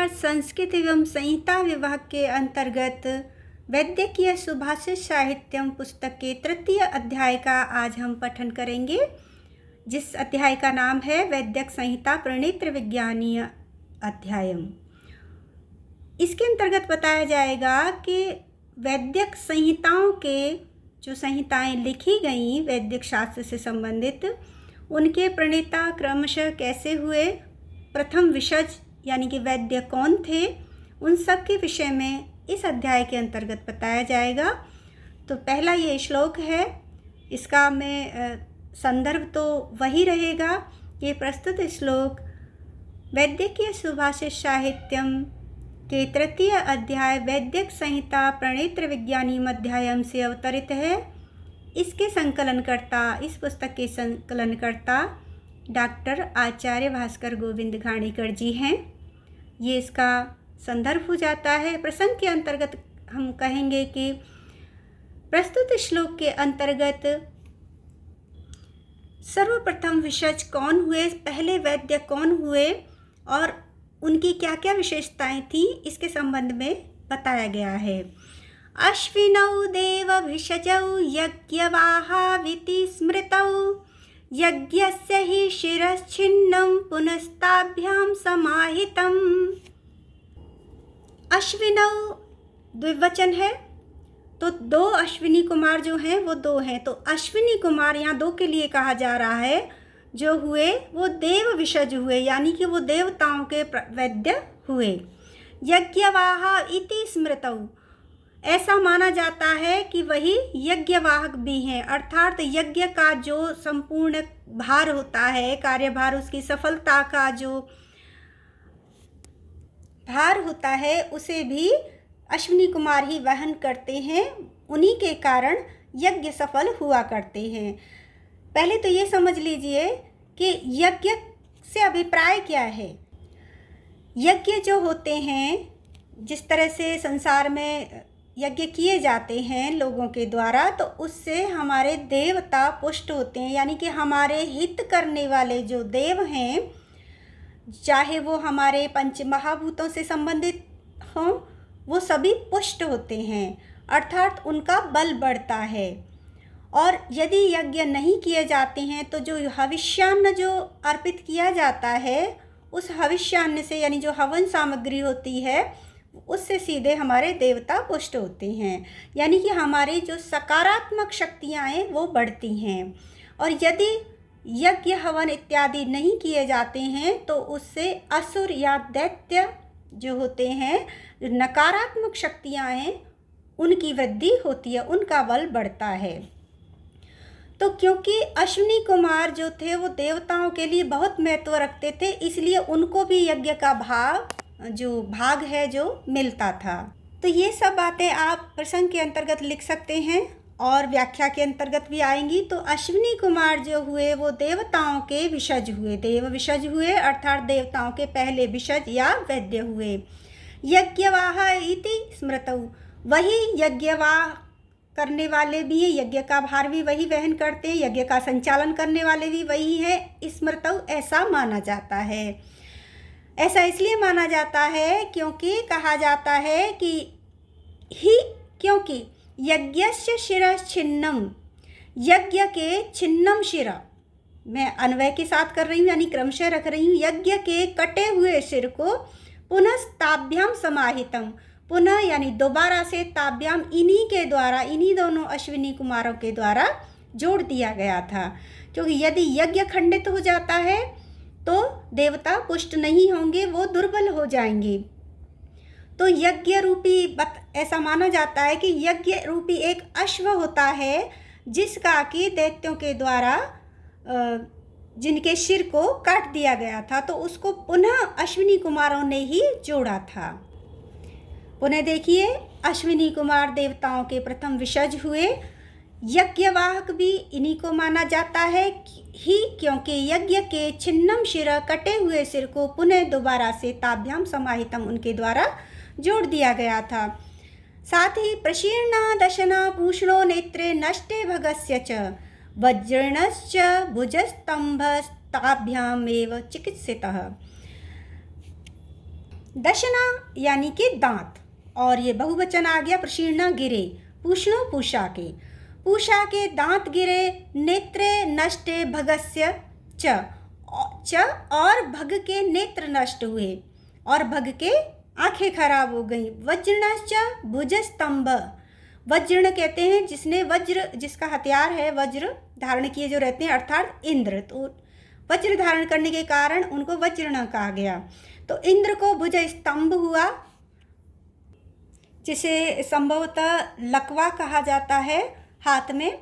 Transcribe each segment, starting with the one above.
छात्रावास संस्कृत एवं संहिता विभाग के अंतर्गत वैद्यकीय सुभाषित साहित्यम पुस्तक के तृतीय अध्याय का आज हम पठन करेंगे, जिस अध्याय का नाम है वैद्यक संहिता प्रणेत्र विज्ञानीय अध्यायम। इसके अंतर्गत बताया जाएगा कि वैद्यक संहिताओं के जो संहिताएं लिखी गई वैद्यक शास्त्र से संबंधित, उनके प्रणेता क्रमशः कैसे हुए, प्रथम विषज यानी कि वैद्य कौन थे, उन सब के विषय में इस अध्याय के अंतर्गत बताया जाएगा। तो पहला ये श्लोक है, इसका में संदर्भ तो वही रहेगा कि प्रस्तुत श्लोक वैद्यकीय सुभाषित साहित्यम के तृतीय अध्याय वैद्यक संहिता प्रणेत्र विज्ञानी अध्यायम से अवतरित है। इसके संकलनकर्ता, इस पुस्तक के संकलनकर्ता डॉक्टर आचार्य भास्कर गोविंद घाणीकर जी हैं। ये इसका संदर्भ हो जाता है। प्रसंग के अंतर्गत हम कहेंगे कि प्रस्तुत श्लोक के अंतर्गत सर्वप्रथम विषज कौन हुए, पहले वैद्य कौन हुए और उनकी क्या क्या विशेषताएं थी, इसके संबंध में बताया गया है। अश्विनौ देव भिषजौ यज्ञवाहाविति स्मृतौ यज्ञस्य हि शिरश्छिन्नं पुनस्ताभ्यां समाहितम्। अश्विनौ द्विवचन है, तो दो अश्विनी कुमार जो हैं वो दो हैं, तो अश्विनी कुमार यहाँ दो के लिए कहा जा रहा है। जो हुए वो देव विषज हुए, यानी कि वो देवताओं के वैद्य हुए। यज्ञवाहा इति स्मृतौ, ऐसा माना जाता है कि वही यज्ञवाहक भी हैं, अर्थात यज्ञ का जो संपूर्ण भार होता है, कार्यभार, उसकी सफलता का जो भार होता है, उसे भी अश्विनी कुमार ही वहन करते हैं। उन्हीं के कारण यज्ञ सफल हुआ करते हैं। पहले तो ये समझ लीजिए कि यज्ञ से अभिप्राय क्या है। यज्ञ जो होते हैं, जिस तरह से संसार में यज्ञ किए जाते हैं लोगों के द्वारा, तो उससे हमारे देवता पुष्ट होते हैं, यानी कि हमारे हित करने वाले जो देव हैं, चाहे वो हमारे पंच महाभूतों से संबंधित हों, वो सभी पुष्ट होते हैं, अर्थात उनका बल बढ़ता है। और यदि यज्ञ नहीं किए जाते हैं तो जो हविष्यान्न जो अर्पित किया जाता है, उस हविष्यान्न से, यानी जो हवन सामग्री होती है, उससे सीधे हमारे देवता पुष्ट होते हैं, यानी कि हमारी जो सकारात्मक शक्तियाँ हैं वो बढ़ती हैं। और यदि यज्ञ हवन इत्यादि नहीं किए जाते हैं तो उससे असुर या दैत्य जो होते हैं, जो नकारात्मक शक्तियाँ हैं, उनकी वृद्धि होती है, उनका बल बढ़ता है। तो क्योंकि अश्विनी कुमार जो थे वो देवताओं के लिए बहुत महत्व रखते थे, इसलिए उनको भी यज्ञ का भाग है जो मिलता था। तो ये सब बातें आप प्रसंग के अंतर्गत लिख सकते हैं और व्याख्या के अंतर्गत भी आएंगी। तो अश्विनी कुमार जो हुए वो देवताओं के विषज हुए, देव विषज हुए, अर्थात देवताओं के पहले विषज या वैद्य हुए। यज्ञवाह इति स्मृतौ, वही यज्ञवाह करने वाले भी हैं, यज्ञ का भार भी वही वहन करते हैं, यज्ञ का संचालन करने वाले भी वही हैं। स्मृतौ, ऐसा माना जाता है। ऐसा इसलिए माना जाता है क्योंकि कहा जाता है क्योंकि यज्ञस्य शिरश्छिन्नम, यज्ञ के छिन्नम शिरा, मैं अन्वय के साथ कर रही हूँ, यानी क्रमशः रख रही हूँ, यज्ञ के कटे हुए सिर को पुनः ताभ्याम समाहितम, पुनः यानी दोबारा से ताभ्याम, इन्हीं के द्वारा, इन्हीं दोनों अश्विनी कुमारों के द्वारा जोड़ दिया गया था। क्योंकि यदि यज्ञ खंडित हो जाता है तो देवता पुष्ट नहीं होंगे, वो दुर्बल हो जाएंगे। तो यज्ञ रूपी ऐसा माना जाता है कि यज्ञ रूपी एक अश्व होता है, जिसका कि दैत्यों के द्वारा जिनके सिर को काट दिया गया था, तो उसको पुनः अश्विनी कुमारों ने ही जोड़ा था। पुनः देखिए, अश्विनी कुमार देवताओं के प्रथम विषज हुए। यज्ञवाहक भी इन्हीं को माना जाता है ही, क्योंकि यज्ञ के छिन्नम शिर, कटे हुए सिर को पुनः दोबारा से ताभ्याम समाहितम, उनके द्वारा जोड़ दिया गया था। साथ ही प्रशीर्णा दशना पूषणो नेत्रे नष्टे भगस्य च वज्रणश्च भुजस्तंभस्ताभ्यामेव चिकित्सितः। दशना यानी कि दांत, और ये बहुवचन आ गया प्रशीर्णा गिरे, पूषणो पूषा के दांत गिरे, नेत्रे नष्टे भगस्य च और भग के नेत्र नष्ट हुए और भग के आंखें खराब हो गई। वज्रनश्च भुजस्तंभ, वज्र कहते हैं जिसका हथियार है वज्र धारण किए जो रहते हैं, अर्थात इंद्र। तो वज्र धारण करने के कारण उनको वज्रण कहा गया। तो इंद्र को भुज स्तंभ हुआ, जिसे संभवतः लकवा कहा जाता है हाथ में,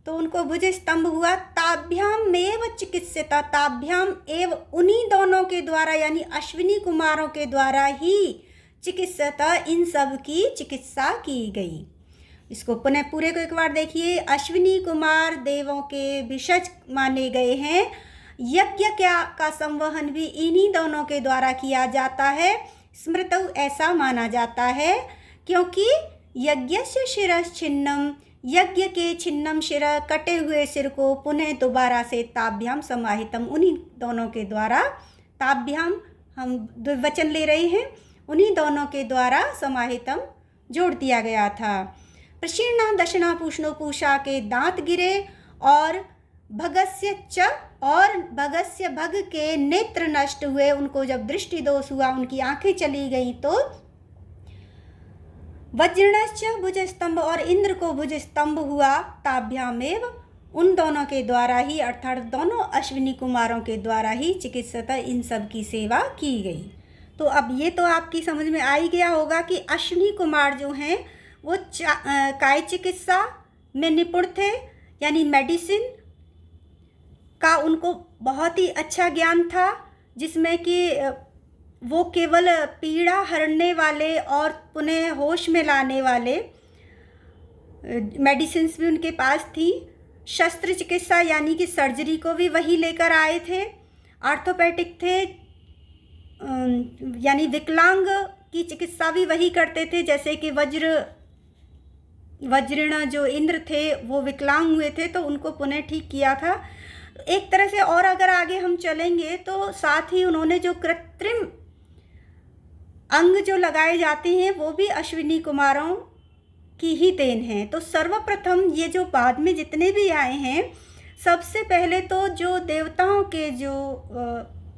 तो उनको भुज स्तंभ हुआ। ताभ्याम एव चिकित्सिता, ताभ्याम एव उन्हीं दोनों के द्वारा यानी अश्विनी कुमारों के द्वारा ही चिकित्सता इन सब की चिकित्सा की गई। इसको पुनः पूरे को एक बार देखिए। अश्विनी कुमार देवों के भिषज माने गए हैं, यज्ञ का संवहन भी इन्हीं दोनों के द्वारा किया जाता है। स्मृतौ ऐसा माना जाता है क्योंकि यज्ञस्य शिरश्छिन्नम, यज्ञ के छिन्नम शिर कटे हुए सिर को पुनः दोबारा से ताभ्याम समाहितम, उन्हीं दोनों के द्वारा, ताभ्याम हम द्विवचन ले रहे हैं, उन्हीं दोनों के द्वारा समाहितम जोड़ दिया गया था। प्रशीर्णा दशना पूषणो पूषा के दांत गिरे और भगस्य च, और भगस्य भग के नेत्र नष्ट हुए, उनको जब दृष्टि दोष हुआ उनकी आंखें चली गई। तो वज्रणश्च भुजस्तंभ, और इंद्र को भुजस्तंभ हुआ। ताभ्यामेव उन दोनों के द्वारा ही, अर्थात दोनों अश्विनी कुमारों के द्वारा ही चिकित्सता इन सब की सेवा की गई। तो अब ये तो आपकी समझ में आ ही गया होगा कि अश्विनी कुमार जो हैं वो काय चिकित्सा में निपुण थे, यानी मेडिसिन का उनको बहुत ही अच्छा ज्ञान था, जिसमें कि वो केवल पीड़ा हरने वाले और पुनः होश में लाने वाले मेडिसिन्स भी उनके पास थी। शस्त्र चिकित्सा यानी कि सर्जरी को भी वही लेकर आए थे। आर्थोपेडिक थे, यानी विकलांग की चिकित्सा भी वही करते थे, जैसे कि वज्रण जो इंद्र थे वो विकलांग हुए थे तो उनको पुनः ठीक किया था। एक तरह से और अगर आगे हम चलेंगे तो साथ ही उन्होंने जो कृत्रिम अंग जो लगाए जाते हैं वो भी अश्विनी कुमारों की ही देन है। तो सर्वप्रथम ये जो बाद में जितने भी आए हैं, सबसे पहले तो जो देवताओं के जो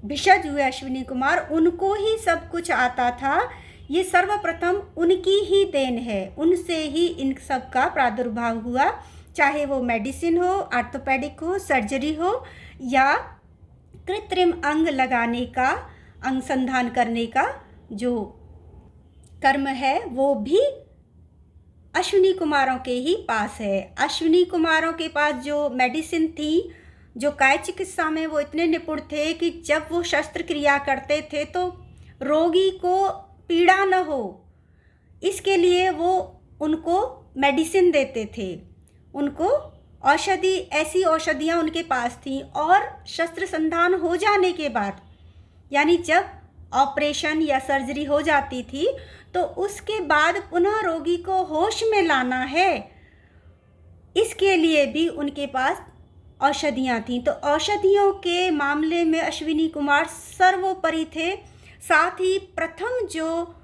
भिषज हुए अश्विनी कुमार, उनको ही सब कुछ आता था। ये सर्वप्रथम उनकी ही देन है, उनसे ही इन सब का प्रादुर्भाव हुआ, चाहे वो मेडिसिन हो, आर्थोपेडिक हो, सर्जरी हो या कृत्रिम अंग लगाने का, अनुसंधान करने का जो कर्म है वो भी अश्विनी कुमारों के ही पास है। अश्विनी कुमारों के पास जो मेडिसिन थी, जो काय चिकित्सा में वो इतने निपुण थे कि जब वो शस्त्र क्रिया करते थे तो रोगी को पीड़ा न हो, इसके लिए वो उनको मेडिसिन देते थे, उनको औषधि, ऐसी औषधियाँ उनके पास थी। और शस्त्र संधान हो जाने के बाद, यानी जब ऑपरेशन या सर्जरी हो जाती थी तो उसके बाद पुनः रोगी को होश में लाना है, इसके लिए भी उनके पास औषधियाँ थीं। तो औषधियों के मामले में अश्विनी कुमार सर्वोपरि थे। साथ ही प्रथम जो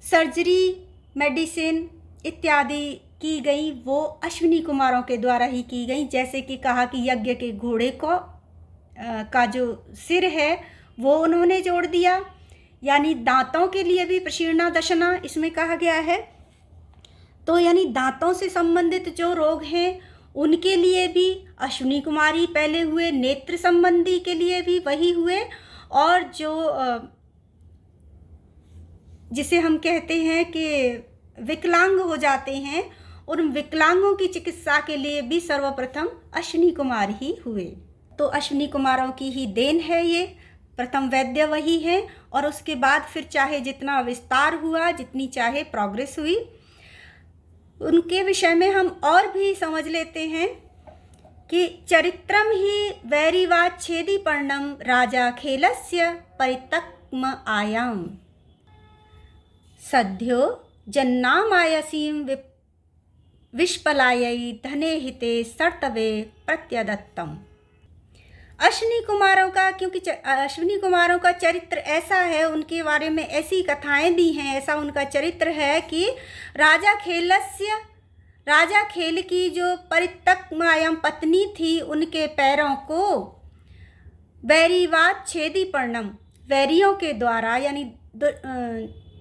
सर्जरी, मेडिसिन इत्यादि की गई वो अश्विनी कुमारों के द्वारा ही की गई। जैसे कि कहा कि यज्ञ के घोड़े को का जो सिर है वो उन्होंने जोड़ दिया, यानी दांतों के लिए भी प्रशीर्णा दशना इसमें कहा गया है। तो यानी दांतों से संबंधित जो रोग हैं उनके लिए भी अश्विनी कुमारी पहले हुए, नेत्र संबंधी के लिए भी वही हुए, और जो जिसे हम कहते हैं कि विकलांग हो जाते हैं, उन विकलांगों की चिकित्सा के लिए भी सर्वप्रथम अश्विनी कुमार ही हुए। तो अश्विनी कुमारों की ही देन है ये, प्रथम वैद्य वही है। और उसके बाद फिर चाहे जितना विस्तार हुआ, जितनी चाहे प्रोग्रेस हुई, उनके विषय में हम और भी समझ लेते हैं कि चरित्रम ही वैरिवाद छेदी पर्णम राजा खेलस्य परितक्म आयाम सद्यो जन्नामायसीम विष्पलायै धने हिते सर्तवे प्रत्यदत्तम। अश्विनी कुमारों का, क्योंकि अश्विनी कुमारों का चरित्र ऐसा है, उनके बारे में ऐसी कथाएं भी हैं, ऐसा उनका चरित्र है कि राजा खेल की जो परित्यक्तायां पत्नी थी, उनके पैरों को वैरीवाद छेदी पर्णम, वैरियों के द्वारा यानी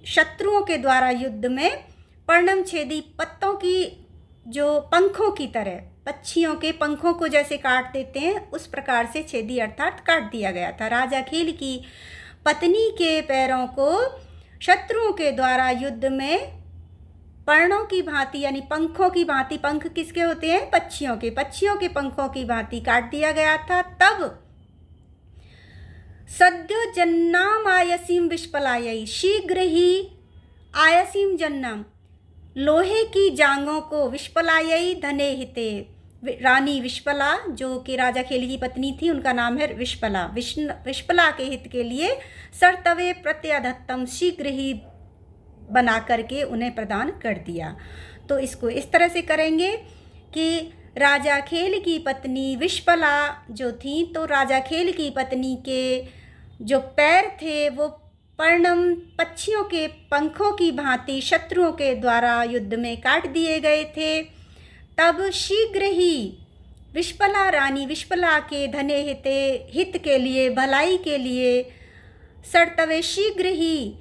शत्रुओं के द्वारा युद्ध में पर्णम छेदी, पत्तों की जो पंखों की तरह, पक्षियों के पंखों को जैसे काट देते हैं उस प्रकार से छेदी अर्थात काट दिया गया था। राजा खेल की पत्नी के पैरों को शत्रुओं के द्वारा युद्ध में पर्णों की भांति यानी पंखों की भांति, पंख किसके होते हैं? पक्षियों के पंखों की भांति काट दिया गया था। तब सद्यो जन्नाम आयसीम विष्पलायई, शीघ्र ही आयसीम जन्नाम, लोहे की जांघों को, विष्पलायई धने हिते, रानी विष्पला जो कि राजा खेल की पत्नी थी, उनका नाम है विष्पला। विष्पला के हित के लिए सर्तवे प्रत्यधत्तम, शीघ्र ही बना करके उन्हें प्रदान कर दिया। तो इसको इस तरह से करेंगे कि राजा खेल की पत्नी विष्पला जो थी, तो राजा खेल की पत्नी के जो पैर थे वो पर्णम, पक्षियों के पंखों की भांति शत्रुओं के द्वारा युद्ध में काट दिए गए थे। तब शीघ्र ही विष्पला, रानी विष्पला के धने हित के लिए, भलाई के लिए, सर्तवे शीघ्र ही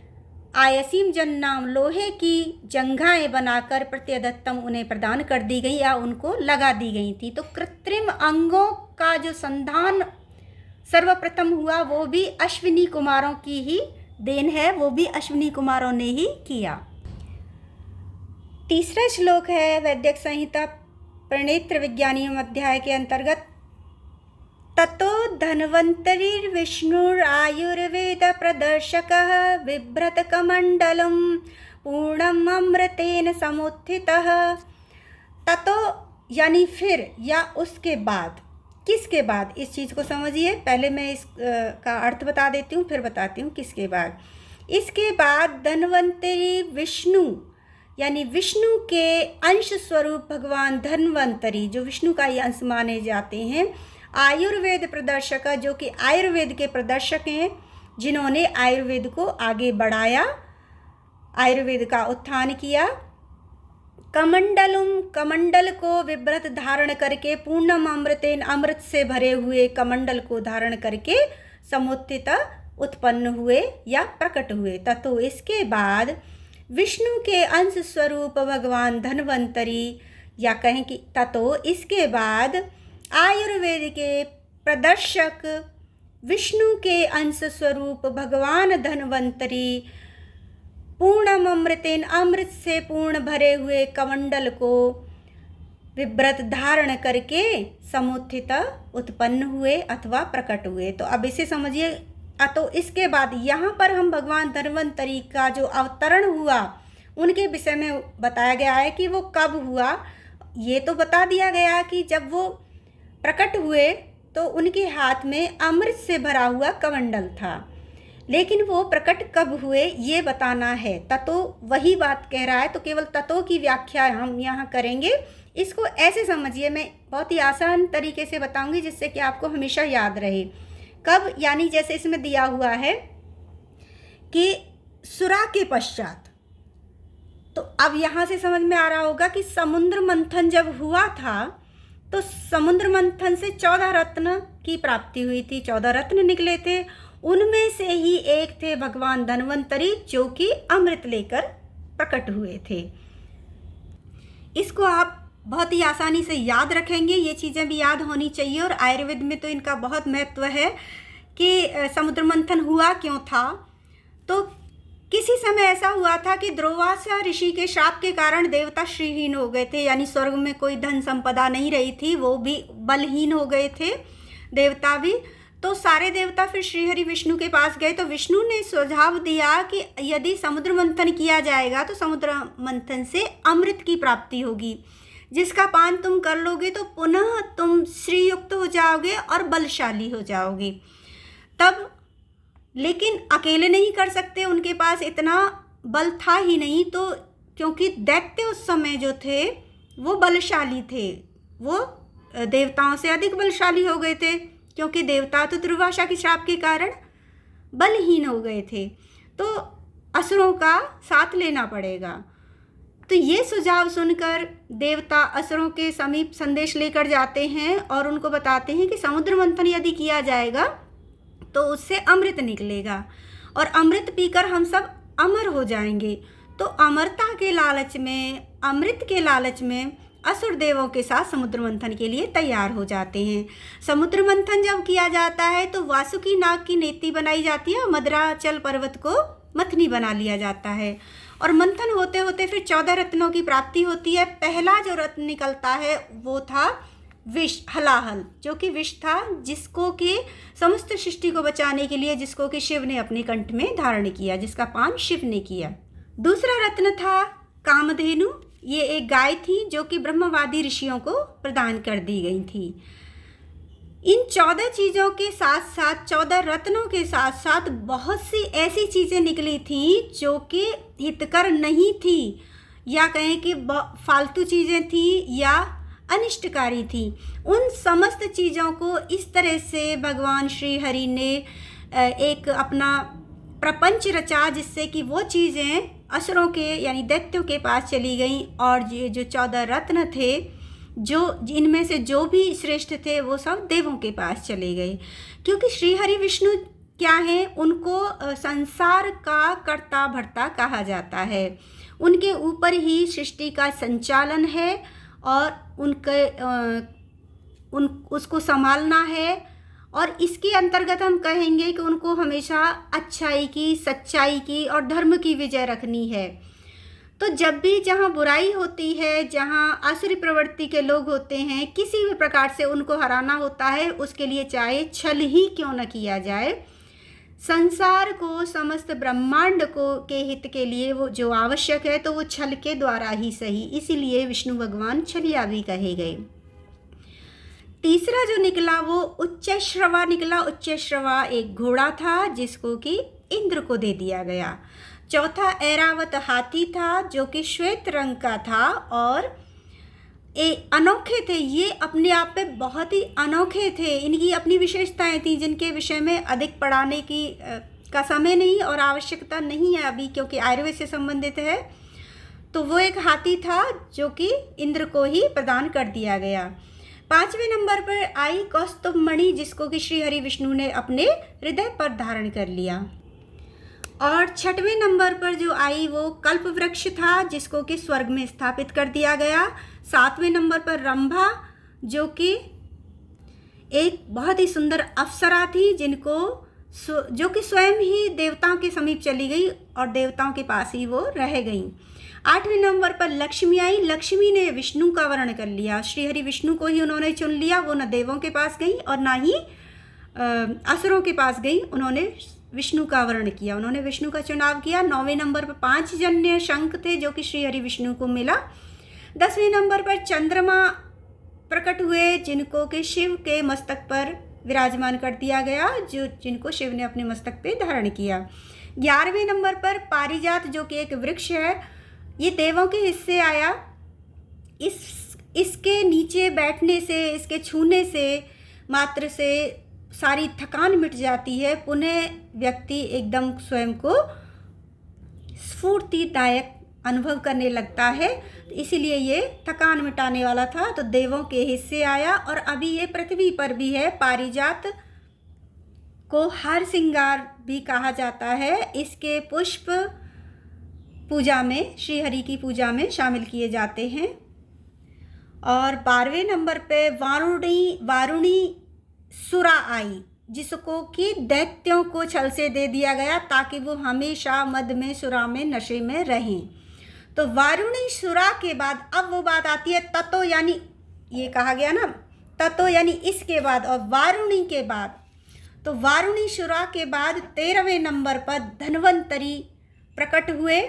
आयसीम जन्नाम, लोहे की जंघाएं बनाकर प्रत्यदत्तम उन्हें प्रदान कर दी गई या उनको लगा दी गई थी। तो कृत्रिम अंगों का जो संधान सर्वप्रथम हुआ वो भी अश्विनी कुमारों की ही देन है, वो भी अश्विनी कुमारों ने ही किया। तीसरा श्लोक है वैदिक संहिता प्रणेत्र विज्ञानियों अध्याय के अंतर्गत, ततो धन्वन्तरिर्विष्णुर आयुर्वेद प्रदर्शकः बिभ्रत कमंडलम पूर्णम अमृतेन समुत्थितः। ततो यानी फिर या उसके बाद, किसके बाद, इस चीज़ को समझिए। पहले मैं इसका अर्थ बता देती हूँ, फिर बताती हूँ किसके बाद। इसके बाद धन्वंतरी विष्णु यानी विष्णु के अंश स्वरूप भगवान धन्वंतरी, जो विष्णु का ही अंश माने जाते हैं, आयुर्वेद प्रदर्शक, जो कि आयुर्वेद के प्रदर्शक हैं, जिन्होंने आयुर्वेद को आगे बढ़ाया, आयुर्वेद का उत्थान किया। कमंडलुम, कमंडल को विभ्रत धारण करके, पूर्णम अमृतेन, अमृत से भरे हुए कमंडल को धारण करके समुत्थित उत्पन्न हुए या प्रकट हुए। ततो इसके बाद विष्णु के अंश स्वरूप भगवान धन्वंतरी, या कहें कि ततो इसके बाद आयुर्वेद के प्रदर्शक विष्णु के अंश स्वरूप भगवान धन्वंतरी पूर्णम अमृतेन, अमृत से पूर्ण भरे हुए कमंडल को विभ्रत धारण करके समुत्थित उत्पन्न हुए अथवा प्रकट हुए। तो अब इसे समझिए। तो इसके बाद यहाँ पर हम भगवान धन्वंतरी का जो अवतरण हुआ उनके विषय में बताया गया है कि वो कब हुआ। ये तो बता दिया गया कि जब वो प्रकट हुए तो उनके हाथ में अमृत से भरा हुआ कमंडल था, लेकिन वो प्रकट कब हुए ये बताना है। ततो वही बात कह रहा है, तो केवल ततो की व्याख्या हम यहाँ करेंगे। इसको ऐसे समझिए, मैं बहुत ही आसान तरीके से बताऊंगी जिससे कि आपको हमेशा याद रहे। कब, यानी जैसे इसमें दिया हुआ है कि सुरा के पश्चात, तो अब यहाँ से समझ में आ रहा होगा कि समुद्र मंथन जब हुआ था तो समुद्र मंथन से 14 रत्न की प्राप्ति हुई थी, 14 रत्न निकले थे। उनमें से ही एक थे भगवान धन्वंतरी, जो कि अमृत लेकर प्रकट हुए थे। इसको आप बहुत ही आसानी से याद रखेंगे, ये चीज़ें भी याद होनी चाहिए। और आयुर्वेद में तो इनका बहुत महत्व है कि समुद्र मंथन हुआ क्यों था। तो किसी समय ऐसा हुआ था कि द्रोवासा ऋषि के शाप के कारण देवता श्रीहीन हो गए थे, यानी स्वर्ग में कोई धन संपदा नहीं रही थी, वो भी बलहीन हो गए थे, देवता भी। तो सारे देवता फिर श्रीहरि विष्णु के पास गए, तो विष्णु ने सुझाव दिया कि यदि समुद्र मंथन किया जाएगा तो समुद्र मंथन से अमृत की प्राप्ति होगी, जिसका पान तुम कर लोगे तो पुनः तुम श्रीयुक्त हो जाओगे और बलशाली हो जाओगे। तब लेकिन अकेले नहीं कर सकते, उनके पास इतना बल था ही नहीं, तो क्योंकि दैत्य उस समय जो थे वो बलशाली थे, वो देवताओं से अधिक बलशाली हो गए थे, क्योंकि देवता तो दुर्वासा के श्राप के कारण बलहीन हो गए थे, तो असुरों का साथ लेना पड़ेगा। तो ये सुझाव सुनकर देवता असुरों के समीप संदेश लेकर जाते हैं और उनको बताते हैं कि समुद्र मंथन यदि किया जाएगा तो उससे अमृत निकलेगा और अमृत पीकर हम सब अमर हो जाएंगे। तो अमरता के लालच में, अमृत के लालच में असुर देवों के साथ समुद्र मंथन के लिए तैयार हो जाते हैं। समुद्र मंथन जब किया जाता है तो वासुकी नाग की नेति बनाई जाती है और मद्राचल पर्वत को मथनी बना लिया जाता है और मंथन होते होते फिर 14 रत्नों की प्राप्ति होती है। पहला जो रत्न निकलता है वो था विष, हलाहल, जो कि विष था, जिसको कि समस्त सृष्टि को बचाने के लिए जिसको कि शिव ने अपने कंठ में धारण किया, जिसका पान शिव ने किया। दूसरा रत्न था कामधेनु। ये एक गाय थी जो कि ब्रह्मवादी ऋषियों को प्रदान कर दी गई थी। इन 14 चीज़ों के साथ साथ, 14 रत्नों के साथ साथ बहुत सी ऐसी चीज़ें निकली थी जो कि हितकर नहीं थी, या कहें कि फालतू चीज़ें थी या अनिष्टकारी थी। उन समस्त चीज़ों को इस तरह से भगवान श्री हरि ने एक अपना प्रपंच रचा जिससे कि वो चीज़ें असुरों के यानी दैत्यों के पास चली गईं और ये जो 14 रत्न थे, जो इनमें से जो भी श्रेष्ठ थे वो सब देवों के पास चले गए। क्योंकि श्री हरि विष्णु क्या है, उनको संसार का कर्ता भर्ता कहा जाता है। उनके ऊपर ही सृष्टि का संचालन है और उसको संभालना है। और इसके अंतर्गत हम कहेंगे कि उनको हमेशा अच्छाई की, सच्चाई की और धर्म की विजय रखनी है। तो जब भी जहाँ बुराई होती है, जहाँ आसुरी प्रवृत्ति के लोग होते हैं, किसी भी प्रकार से उनको हराना होता है, उसके लिए चाहे छल ही क्यों न किया जाए, संसार को, समस्त ब्रह्मांड को के हित के लिए वो जो आवश्यक है तो वो छल के द्वारा ही सही। इसीलिए विष्णु भगवान छलिया भी कहे गए। तीसरा जो निकला वो उच्चैश्रवा निकला। उच्चैश्रवा एक घोड़ा था जिसको कि इंद्र को दे दिया गया। चौथा ऐरावत हाथी था जो कि श्वेत रंग का था और अनोखे थे। ये अपने आप में बहुत ही अनोखे थे, इनकी अपनी विशेषताएं थी जिनके विषय में अधिक पढ़ाने की का समय नहीं और आवश्यकता नहीं है अभी, क्योंकि आयुर्वेद से संबंधित है। तो वो एक हाथी था जो कि इंद्र को ही प्रदान कर दिया गया। 5वें नंबर पर आई कौस्तुभ मणि, जिसको कि श्री हरि विष्णु ने अपने हृदय पर धारण कर लिया। और 6वें नंबर पर जो आई वो कल्प वृक्ष था जिसको कि स्वर्ग में स्थापित कर दिया गया। 7वें नंबर पर रंभा, जो कि एक बहुत ही सुंदर अप्सरा थी जो कि स्वयं ही देवताओं के समीप चली गई और देवताओं के पास ही वो रह गई। 8वें नंबर पर लक्ष्मी आई। लक्ष्मी ने विष्णु का वर्ण कर लिया, श्री हरि विष्णु को ही उन्होंने चुन लिया। वो न देवों के पास गई और ना ही असुरों के पास गई, उन्होंने विष्णु का वर्ण किया, उन्होंने विष्णु का चुनाव किया। 9वें नंबर पर 5 जन्य शंख थे जो कि श्री हरि विष्णु को मिला। 10वें नंबर पर चंद्रमा प्रकट हुए जिनको कि शिव के मस्तक पर विराजमान कर दिया गया, जिनको शिव ने अपने मस्तक पे धारण किया। 11वें नंबर पर पारिजात, जो कि एक वृक्ष है, ये देवों के हिस्से आया। इसके नीचे बैठने से, इसके छूने से मात्र से सारी थकान मिट जाती है। पुनः व्यक्ति एकदम स्वयं को स्फूर्तिदायक अनुभव करने लगता है। इसीलिए ये थकान मिटाने वाला था, तो देवों के हिस्से आया। और अभी ये पृथ्वी पर भी है। पारिजात को हार श्रृंगार भी कहा जाता है। इसके पुष्प पूजा में, श्री हरि की पूजा में शामिल किए जाते हैं। और 12वें नंबर पे वारुणी सुरा आई, जिसको कि दैत्यों को छल से दे दिया गया ताकि वो हमेशा मद में, सुरा में, नशे में रहें। तो वारुणी सुरा के बाद अब वो बात आती है ततो, यानी ये कहा गया ना, ततो यानी इसके बाद, और वारुणी के बाद। तो वारुणी सुरा के बाद 13वें नंबर पर धन्वंतरी प्रकट हुए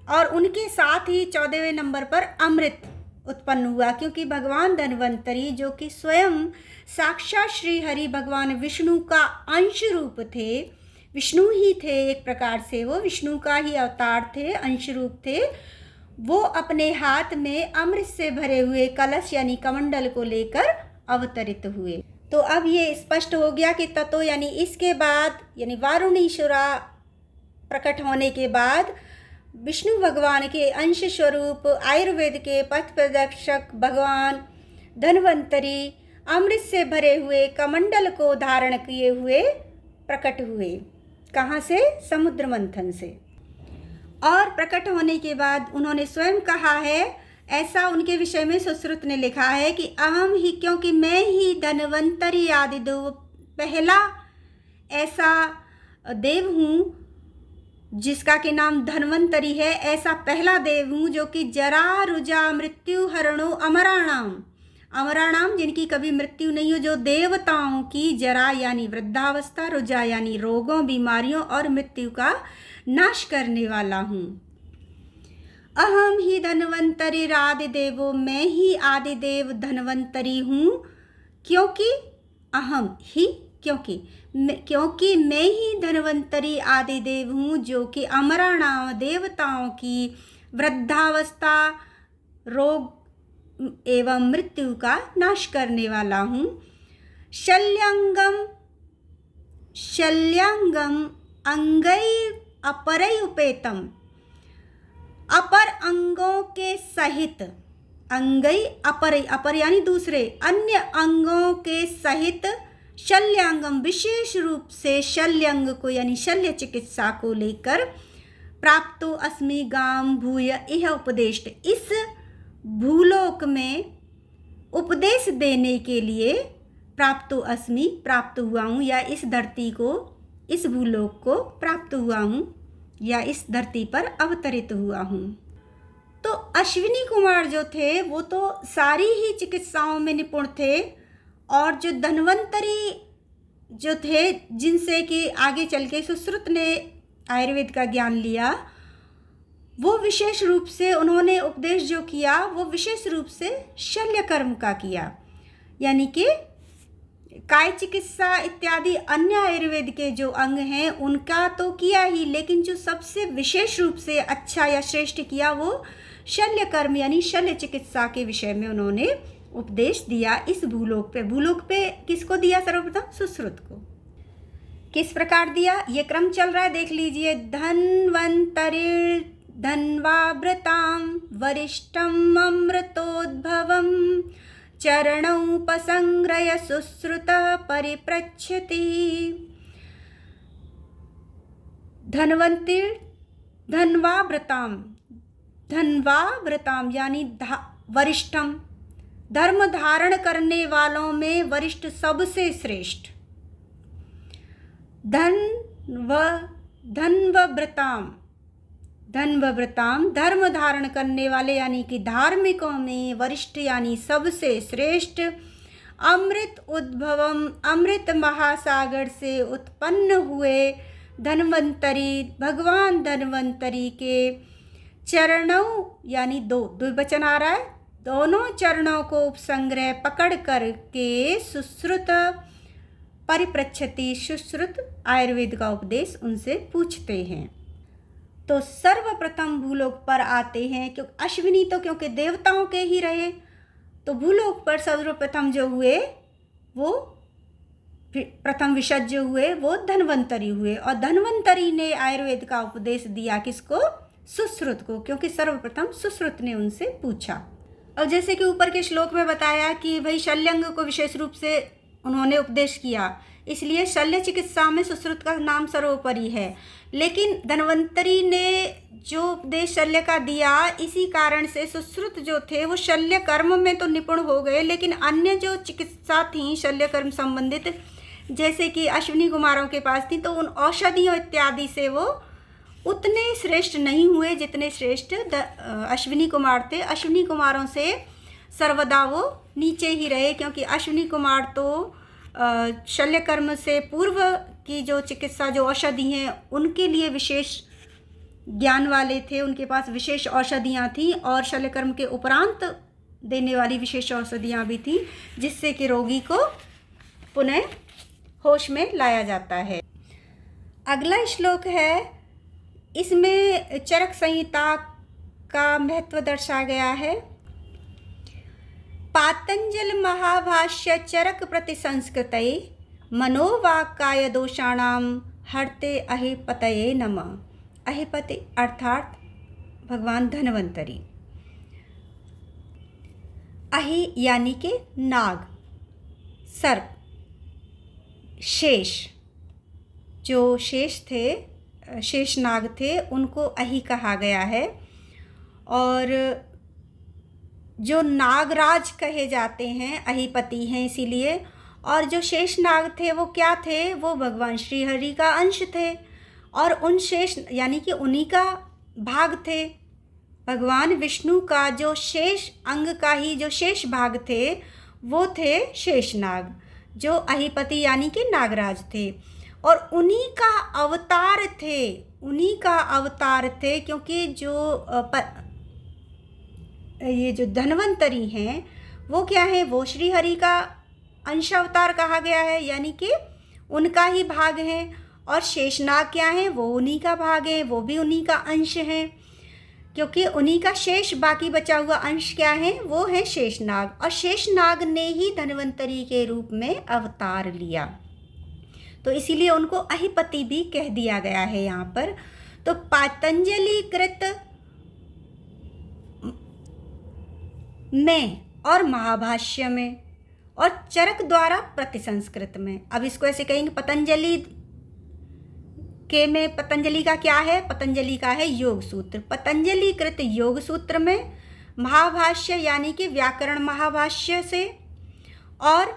और उनके साथ ही 14वें नंबर पर अमृत उत्पन्न हुआ, क्योंकि भगवान धन्वंतरी जो कि स्वयं साक्षात श्री हरि भगवान विष्णु का अंश रूप थे, विष्णु ही थे एक प्रकार से, वो विष्णु का ही अवतार थे, अंश रूप थे। वो अपने हाथ में अमृत से भरे हुए कलश यानी कमंडल को लेकर अवतरित हुए। तो अब ये स्पष्ट हो गया कि ततो यानी इसके बाद, यानी वारुणीश्वरा प्रकट होने के बाद विष्णु भगवान के अंश स्वरूप आयुर्वेद के पथ प्रदर्शक भगवान धन्वंतरी अमृत से भरे हुए कमंडल को धारण किए हुए प्रकट हुए। कहाँ से? समुद्र मंथन से। और प्रकट होने के बाद उन्होंने स्वयं कहा है, ऐसा उनके विषय में सुश्रुत ने लिखा है कि अहम ही, क्योंकि मैं ही धन्वंतरी आदिदेव, पहला ऐसा देव हूँ जिसका के नाम धन्वंतरी है, ऐसा पहला देव हूँ जो कि जरा रुजा मृत्यु हरणो अमराणाम, अमराणाम जिनकी कभी मृत्यु नहीं हो, जो देवताओं की जरा यानी वृद्धावस्था, रुजा यानी रोगों, बीमारियों और मृत्यु का नाश करने वाला हूँ। अहम ही धन्वंतरी आदिदेवो, मैं ही आदिदेव धन्वंतरी हूँ। क्योंकि अहम ही, क्योंकि मैं ही धन्वंतरी आदिदेव हूँ जो कि अमराणाम देवताओं की वृद्धावस्था, रोग एवं मृत्यु का नाश करने वाला हूँ। शल्यांगम अंगै अपरै उपेतम, अपर अंगों के सहित, अंगई अपर, अपर यानी दूसरे, अन्य अंगों के सहित, शल्यांगम विशेष रूप से शल्यंग को यानी शल्य चिकित्सा को लेकर, प्राप्तो अस्मि गाम भूय इह उपदेष्ट, इस भूलोक में उपदेश देने के लिए प्राप्तो अस्मि, प्राप्त हुआ हूँ, या इस धरती को, इस भूलोक को प्राप्त हुआ हूँ, या इस धरती पर अवतरित हुआ हूँ। तो अश्विनी कुमार जो थे वो तो सारी ही चिकित्साओं में निपुण थे, और जो धन्वंतरी जो थे, जिनसे कि आगे चल के सुश्रुत ने आयुर्वेद का ज्ञान लिया, वो विशेष रूप से उन्होंने उपदेश जो किया वो विशेष रूप से शल्य कर्म का किया, यानी कि काय चिकित्सा इत्यादि अन्य आयुर्वेद के जो अंग हैं उनका तो किया ही, लेकिन जो सबसे विशेष रूप से अच्छा या श्रेष्ठ किया वो शल्य कर्म यानी शल्य चिकित्सा के विषय में उन्होंने उपदेश दिया इस भूलोक पे। भूलोक पे किसको दिया? सर्वप्रथम सुश्रुत को। किस प्रकार दिया ये क्रम चल रहा है, देख लीजिए। धन्वंतरिर् धन्वावृतां वरिष्ठम् अमृतोद्भवं चरणोपसंग्रय सुश्रुतः परिप्रच्छति। धन्वंतिर धन्वावृतां, धन्वावृतां यानी वरिष्ठम, धर्म धारण करने वालों में वरिष्ठ सबसे श्रेष्ठ। धन्वव्रतां, धन्वव्रतां धर्म धारण करने वाले यानी कि धार्मिकों में वरिष्ठ यानी सबसे श्रेष्ठ। अमृत उद्भवम, अमृत महासागर से उत्पन्न हुए धन्वंतरी, भगवान धन्वंतरी के चरणों यानी दो द्विवचन आ रहा है, दोनों चरणों को उपसंग्रह पकड़ कर के सुश्रुत परिप्रच्छति, सुश्रुत आयुर्वेद का उपदेश उनसे पूछते हैं। तो सर्वप्रथम भूलोक पर आते हैं, क्योंकि अश्विनी तो क्योंकि देवताओं के ही रहे, तो भूलोक पर सर्वप्रथम जो हुए वो प्रथम विशज जो हुए वो धन्वंतरी हुए, और धन्वंतरी ने आयुर्वेद का उपदेश दिया किसको? सुश्रुत को, क्योंकि सर्वप्रथम सुश्रुत ने उनसे पूछा। और जैसे कि ऊपर के श्लोक में बताया कि भाई शल्यंग को विशेष रूप से उन्होंने उपदेश किया, इसलिए शल्य चिकित्सा में सुश्रुत का नाम सर्वोपरि है। लेकिन धन्वंतरी ने जो उपदेश शल्य का दिया, इसी कारण से सुश्रुत जो थे वो शल्य कर्म में तो निपुण हो गए, लेकिन अन्य जो चिकित्सा थी शल्य कर्म संबंधित, जैसे कि अश्विनी कुमारों के पास थी, तो उन औषधियों इत्यादि से वो उतने श्रेष्ठ नहीं हुए जितने श्रेष्ठ अश्विनी कुमार थे। अश्विनी कुमारों से सर्वदा वो नीचे ही रहे, क्योंकि अश्विनी कुमार तो शल्य कर्म से पूर्व की जो चिकित्सा, जो औषधि हैं, उनके लिए विशेष ज्ञान वाले थे, उनके पास विशेष औषधियाँ थीं, और शल्य कर्म के उपरांत देने वाली विशेष औषधियाँ भी थीं, जिससे कि रोगी को पुनः होश में लाया जाता है। अगला श्लोक है, इसमें चरक संहिता का महत्व दर्शाया गया है पातंजल महाभाष्य चरक प्रति संस्कृतये मनोवाक्काय दोषाणाम हरते अहिपतये नमः। अहिपति अर्थात भगवान धन्वंतरी। अहि यानी के नाग, सर्प, शेष, जो शेष थे, शेष नाग थे, उनको अहि कहा गया है। और जो नागराज कहे जाते हैं अहिपति हैं इसीलिए। और जो शेष नाग थे वो क्या थे? वो भगवान श्री हरि का अंश थे और उन शेष यानी कि उन्हीं का भाग थे। भगवान विष्णु का जो शेष अंग का ही जो शेष भाग थे वो थे शेषनाग, जो अहिपति यानी कि नागराज थे। और उन्हीं का अवतार थे, उन्हीं का अवतार थे, क्योंकि ये जो धन्वंतरी हैं वो क्या है? वो श्री हरि का अंश अवतार कहा गया है, यानी कि उनका ही भाग है। और शेषनाग क्या है? वो उन्हीं का भाग है, वो भी उन्हीं का अंश है, क्योंकि उन्हीं का शेष बाकी बचा हुआ अंश क्या है? वो है शेषनाग। और शेषनाग ने ही धन्वंतरी के रूप में अवतार लिया, तो इसीलिए उनको अहिपति भी कह दिया गया है यहाँ पर। तो पातंजलि कृत में और महाभाष्य में और चरक द्वारा प्रतिसंस्कृत में। अब इसको ऐसे कहेंगे, पतंजलि के में पतंजलि का क्या है? पतंजलि का है योग सूत्र। पतंजलि कृत योग सूत्र में, महाभाष्य यानी कि व्याकरण महाभाष्य से, और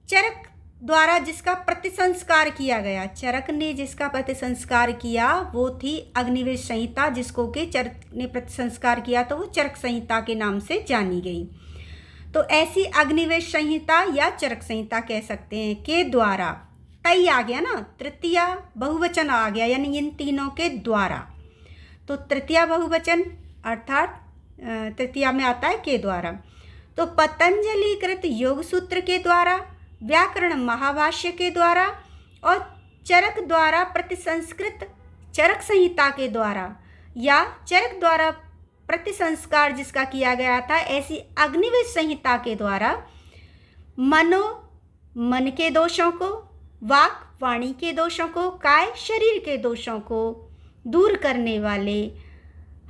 चरक द्वारा जिसका प्रतिसंस्कार किया गया, चरक ने जिसका प्रतिसंस्कार किया वो थी अग्निवेश संहिता, जिसको कि चरक ने प्रतिसंस्कार किया तो वो चरक संहिता के नाम से जानी गई। तो ऐसी अग्निवेश संहिता या चरक संहिता कह सकते हैं के द्वारा, कई आ गया ना, तृतीया बहुवचन आ गया, यानी इन तीनों के द्वारा। तो तृतीया बहुवचन अर्थात तृतीया में आता है के द्वारा। तो पतंजलि कृत योग सूत्र के द्वारा, व्याकरण महाभाष्य के द्वारा और चरक द्वारा प्रतिसंस्कृत चरक संहिता के द्वारा या चरक द्वारा प्रतिसंस्कार जिसका किया गया था, ऐसी अग्निवेश संहिता के द्वारा मन के दोषों को, वाक वाणी के दोषों को, काय शरीर के दोषों को दूर करने वाले,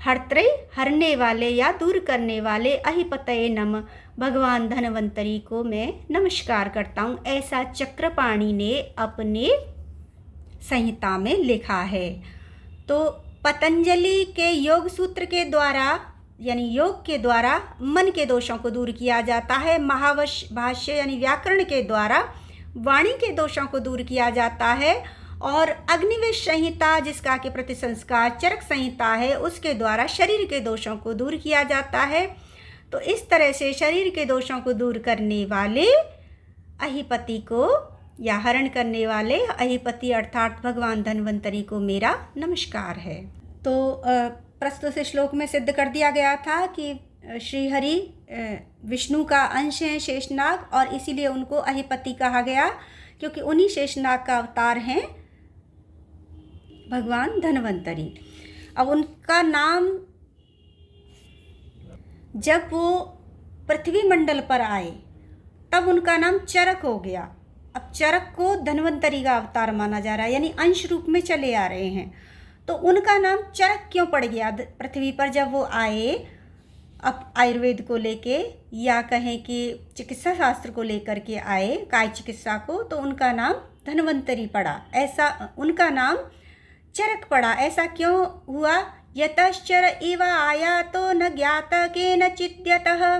हरने वाले या दूर करने वाले अहिपतये नमः भगवान धन्वंतरी को मैं नमस्कार करता हूँ। ऐसा चक्रपाणि ने अपने संहिता में लिखा है। तो पतंजलि के योग सूत्र के द्वारा यानी योग के द्वारा मन के दोषों को दूर किया जाता है। महाभाष्य यानी व्याकरण के द्वारा वाणी के दोषों को दूर किया जाता है। और अग्निवेश संहिता जिसका कि प्रतिसंस्कार चरक संहिता है, उसके द्वारा शरीर के दोषों को दूर किया जाता है। तो इस तरह से शरीर के दोषों को दूर करने वाले अहिपति को या हरण करने वाले अहिपति अर्थात भगवान धन्वंतरी को मेरा नमस्कार है। तो प्रस्तुत श्लोक में सिद्ध कर दिया गया था कि श्री हरि विष्णु का अंश है शेषनाग, और इसीलिए उनको अहिपति कहा गया, क्योंकि उन्हीं शेषनाग का अवतार हैं भगवान धन्वंतरी। अब उनका नाम, जब वो पृथ्वी मंडल पर आए तब उनका नाम चरक हो गया। अब चरक को धन्वंतरी का अवतार माना जा रहा है, यानी अंश रूप में चले आ रहे हैं। तो उनका नाम चरक क्यों पड़ गया पृथ्वी पर जब वो आए? अब आयुर्वेद को लेके या कहें कि चिकित्सा शास्त्र को लेकर के आए, काय चिकित्सा को, तो उनका नाम धन्वंतरी पड़ा, ऐसा उनका नाम चरक पड़ा। ऐसा क्यों हुआ? यतश्चर इव आयातो न ज्ञात केनचिद्यतः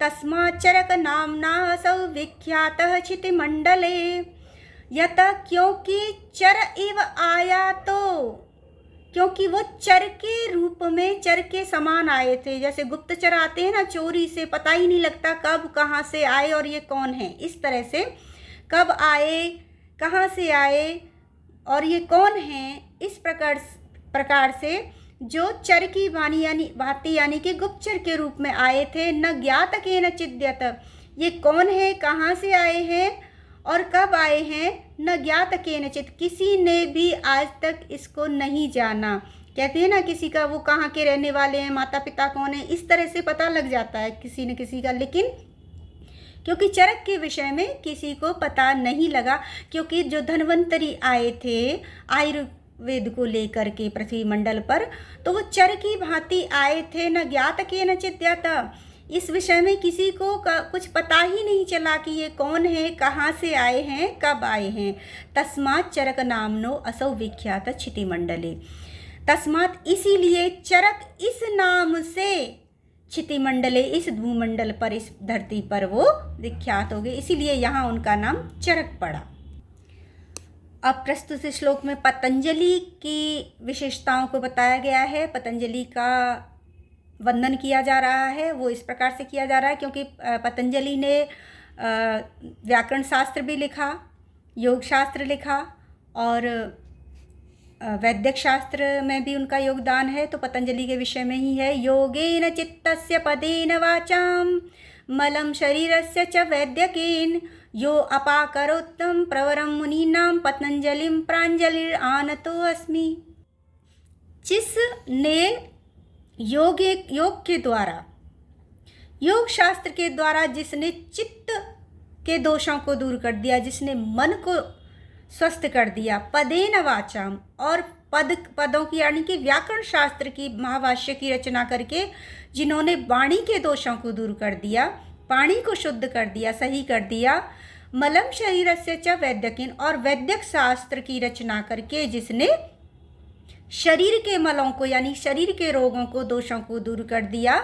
तस्मात् चरक नाम्ना असौ विख्यातः क्षितिमण्डले। यत क्योंकि चर इव आयातो, क्योंकि वो चर के रूप में, चर के समान आए थे। जैसे गुप्तचर आते हैं ना चोरी से, पता ही नहीं लगता कब कहाँ से आए और ये कौन है। इस तरह से कब आए, कहाँ से आए और ये कौन है, इस प्रकार से जो चर की भांति यानी कि गुप्तचर के रूप में आए थे। न ज्ञात केनचिद्यत, ये कौन है, कहाँ से आए हैं और कब आए हैं। न ज्ञात केनचित, किसी ने भी आज तक इसको नहीं जाना। कहते हैं ना किसी का वो कहाँ के रहने वाले हैं, माता पिता कौन है, इस तरह से पता लग जाता है किसी न किसी का, लेकिन क्योंकि चरक के विषय में किसी को पता नहीं लगा, क्योंकि जो धन्वंतरी आए थे आयुर्वेद को लेकर के पृथ्वी मंडल पर, तो वो चर की भांति आए थे, न ज्ञात के न चिद्यत। इस विषय में किसी को कुछ पता ही नहीं चला कि ये कौन है, कहाँ से आए हैं, कब आए हैं। तस्मात् चरक नामनो असौ विख्यात क्षिति मंडले। तस्मात् इसीलिए चरक इस नाम से क्षिति मंडले, इस भूमंडल पर, इस धरती पर वो विख्यात हो गए, इसीलिए यहाँ उनका नाम चरक पड़ा। अब प्रस्तुत श्लोक में पतंजलि की विशेषताओं को बताया गया है। पतंजलि का वंदन किया जा रहा है। वो इस प्रकार से किया जा रहा है क्योंकि पतंजलि ने व्याकरण शास्त्र भी लिखा, योग शास्त्र लिखा और वैद्यक शास्त्र में भी उनका योगदान है। तो पतंजलि के विषय में ही है। योगेन चित्तस्य पदेन वाचाम मलं शरीरस्य च वैद्यकेन यो अपाकरोत्तम प्रवरम मुनीनां पतंजलिं प्रांजलिर आनतो अस्मि। जिसने योग के द्वारा, योग शास्त्र के द्वारा जिसने चित्त के दोषों को दूर कर दिया, जिसने मन को स्वस्थ कर दिया, पदेन वाचाम, और पदों की यानी कि व्याकरण शास्त्र की महाभाष्य की रचना करके जिन्होंने वाणी के दोषों को दूर कर दिया, वाणी को शुद्ध कर दिया, सही कर दिया। मलम शरीरस्य च वैद्यकेन, और वैद्यक शास्त्र की रचना करके जिसने शरीर के मलों को यानी शरीर के रोगों को, दोषों को दूर कर दिया।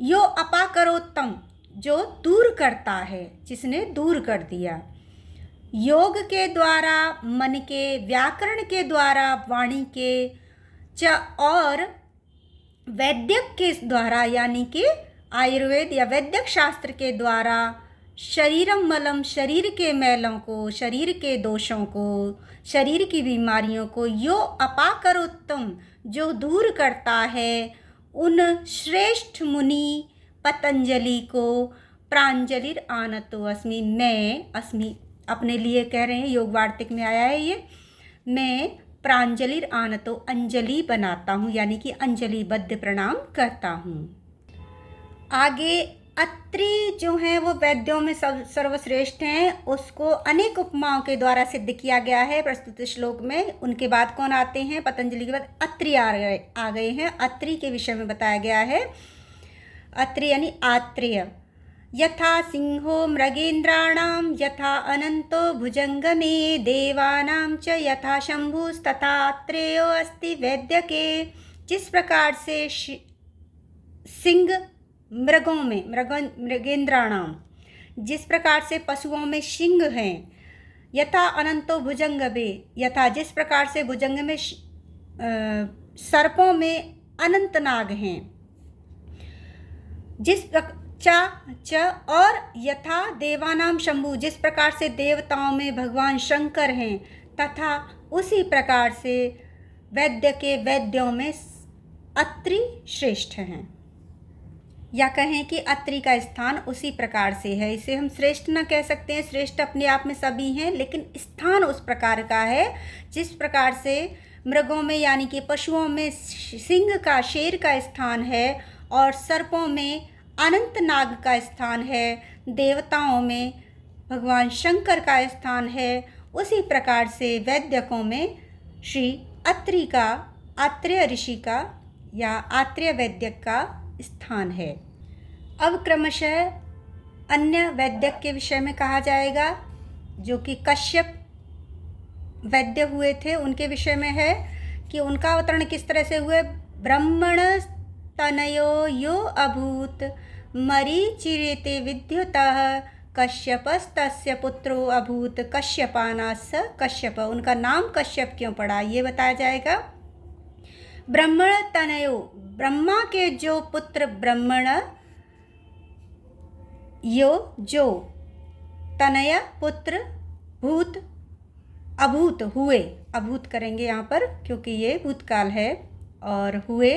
यो अपाकरोत्तम, जो दूर करता है, जिसने दूर कर दिया। योग के द्वारा, मन के, व्याकरण के द्वारा, वाणी के, च और वैद्यक के द्वारा यानी कि आयुर्वेद या वैद्यक शास्त्र के द्वारा शरीरम मलम, शरीर के मैलों को, शरीर के दोषों को, शरीर की बीमारियों को, यो अपाकरोत्तम, जो दूर करता है, उन श्रेष्ठ मुनि पतंजलि को प्रांजलिर आनतो अस्मि, मैं, अस्मि अपने लिए कह रहे हैं, योग वार्तिक में आया है ये, मैं प्रांजलिर आनतो, अंजलि बनाता हूँ, यानी कि अंजलिबद्ध प्रणाम करता हूँ। आगे अत्रि जो हैं वो वैद्यों में सर्वश्रेष्ठ हैं, उसको अनेक उपमाओं के द्वारा सिद्ध किया गया है प्रस्तुत श्लोक में। उनके बाद कौन आते हैं? पतंजलि के बाद अत्रि आ गए हैं। अत्रि के विषय में बताया गया है। अत्रि यानी आत्रेय। यथा सिंहो मृगेन्द्राणां यथा अनंतो भुजंगमे देवानां च यथा शंभुस्तथा अत्रेयो अस्ति वैद्यके। जिस प्रकार से सिंह मृगों में, मृगेन्द्राणाम, जिस प्रकार से पशुओं में सिंह हैं, यथा अनंतो भुजंगमे, यथा जिस प्रकार से भुजंग में सर्पों में अनंत नाग हैं, जिस च और यथा देवानाम शंभु, जिस प्रकार से देवताओं में भगवान शंकर हैं, तथा उसी प्रकार से वैद्य के वैद्यों में अत्रि श्रेष्ठ हैं। या कहें कि अत्रि का स्थान उसी प्रकार से है। इसे हम श्रेष्ठ न कह सकते हैं, श्रेष्ठ अपने आप में सभी हैं, लेकिन स्थान उस प्रकार का है जिस प्रकार से मृगों में यानी कि पशुओं में सिंह का, शेर का स्थान है, और सर्पों में अनंत नाग का स्थान है, देवताओं में भगवान शंकर का स्थान है, उसी प्रकार से वैद्यकों में श्री अत्रि का, आत्रेय ऋषि का या आत्रेय वैद्यक का स्थान है। अब क्रमशः अन्य वैद्यक के विषय में कहा जाएगा, जो कि कश्यप वैद्य हुए थे, उनके विषय में है कि उनका अवतरण किस तरह से हुए। ब्रह्मण तनयो यो अभूत मरीचिरेते विद्युतः कश्यपस्तस्य पुत्रो अभूत कश्यपानास कश्यप। उनका नाम कश्यप क्यों पड़ा ये बताया जाएगा। ब्रह्मण तनयो, ब्रह्मा के जो पुत्र ब्रह्मण, यो जो, तनय पुत्र, भूत अभूत हुए, अभूत करेंगे यहाँ पर क्योंकि ये भूतकाल है, और हुए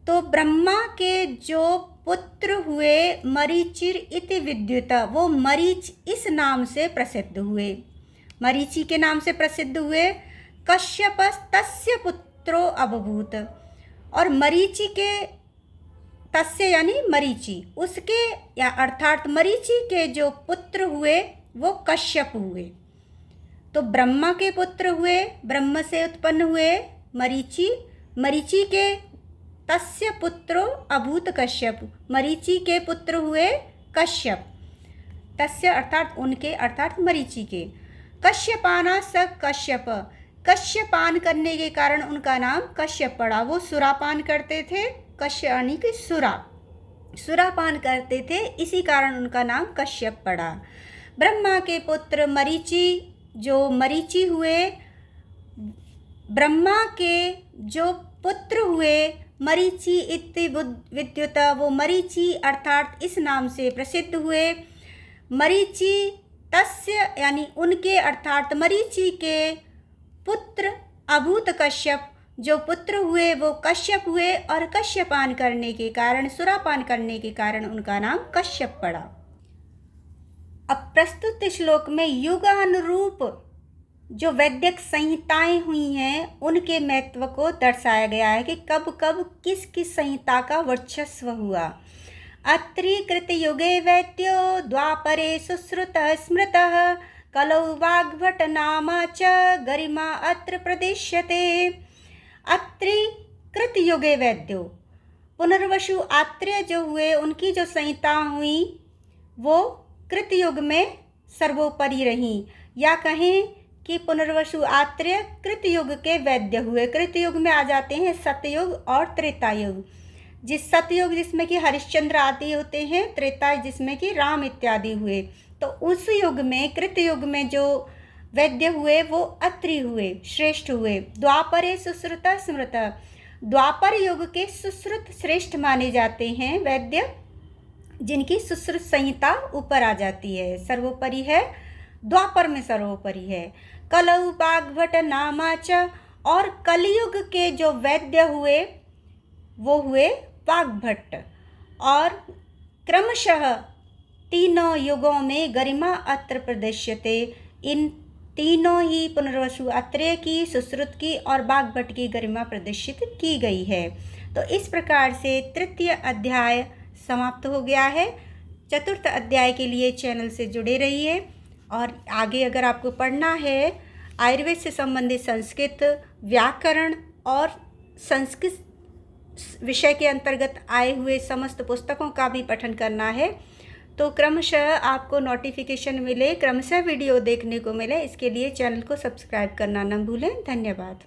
तो ब्रह्मा के जो पुत्र हुए मरीचिर इति विद्युत, वो मरीच इस नाम से प्रसिद्ध हुए, मरीचि के नाम से प्रसिद्ध हुए। कश्यप तस्य पुत्रो अभूत, और मरीचि के तस्य यानी मरीचि, उसके या अर्थात मरीचि के जो पुत्र हुए वो कश्यप हुए। तो ब्रह्मा के पुत्र हुए, ब्रह्म से उत्पन्न हुए मरीचि, मरीचि के तस्य पुत्रो अभूत कश्यप, मरीचि के पुत्र हुए कश्यप, तस्य अर्थात उनके अर्थात मरीचि के। कश्यपाना स कश्यप, कश्यपान करने के कारण उनका नाम कश्यप पड़ा। वो सुरापान करते थे, कश्य यानी कि सुरापान करते थे, इसी कारण उनका नाम कश्यप पड़ा। ब्रह्मा के पुत्र मरीचि, जो मरीचि हुए, ब्रह्मा के जो पुत्र हुए मरीचि इति विद्युत, वो मरीचि अर्थात इस नाम से प्रसिद्ध हुए। मरीचि तस्य यानी उनके अर्थात मरीचि के पुत्र अभूत कश्यप, जो पुत्र हुए वो कश्यप हुए और कश्यपान करने के कारण, सुरापान करने के कारण उनका नाम कश्यप पड़ा। अब प्रस्तुत श्लोक में युगानुरूप जो वैदिक संहिताएं हुई हैं उनके महत्व को दर्शाया गया है कि कब कब किस किस संहिता का वर्चस्व हुआ। अत्रि कृत युगे वैद्यो द्वापरे सुश्रुत स्मृतः कलौ वाग्भट नाम च गरिमा अत्र प्रदिश्यते। अत्रि कृत युगे वैद्यो, पुनर्वसु आत्रेय जो हुए उनकी जो संहिता हुई वो कृतयुग में सर्वोपरि रही, या कहें कि पुनर्वसु आत्रेय कृतयुग के वैद्य हुए। कृतयुग में आ जाते हैं सतयुग और त्रेता युग। जिस सतयुग जिसमें कि हरिश्चंद्र आदि होते हैं, त्रेता जिसमें कि राम इत्यादि हुए। तो उस युग में, कृतयुग में जो वैद्य हुए वो अत्रि हुए, श्रेष्ठ हुए। द्वापरे सुश्रुत स्मृत, द्वापर युग के सुश्रुत श्रेष्ठ माने जाते हैं वैद्य, जिनकी सुश्रुत संहिता ऊपर आ जाती है, सर्वोपरि है, द्वापर में सर्वोपरि है। कलौ वाग्भट नामाच, और कलयुग के जो वैद्य हुए वो हुए वाग्भट। और क्रमशः तीनों युगों में गरिमा अत्र प्रदर्श्यते, इन तीनों ही पुनर्वसु आत्रेय की, सुश्रुत की और वाग्भट की गरिमा प्रदर्शित की गई है। तो इस प्रकार से तृतीय अध्याय समाप्त हो गया है। चतुर्थ अध्याय के लिए चैनल से जुड़े रहिए। और आगे अगर आपको पढ़ना है आयुर्वेद से संबंधित संस्कृत व्याकरण और संस्कृत विषय के अंतर्गत आए हुए समस्त पुस्तकों का भी पठन करना है, तो क्रमशः आपको नोटिफिकेशन मिले, क्रमशः वीडियो देखने को मिले, इसके लिए चैनल को सब्सक्राइब करना न भूलें। धन्यवाद।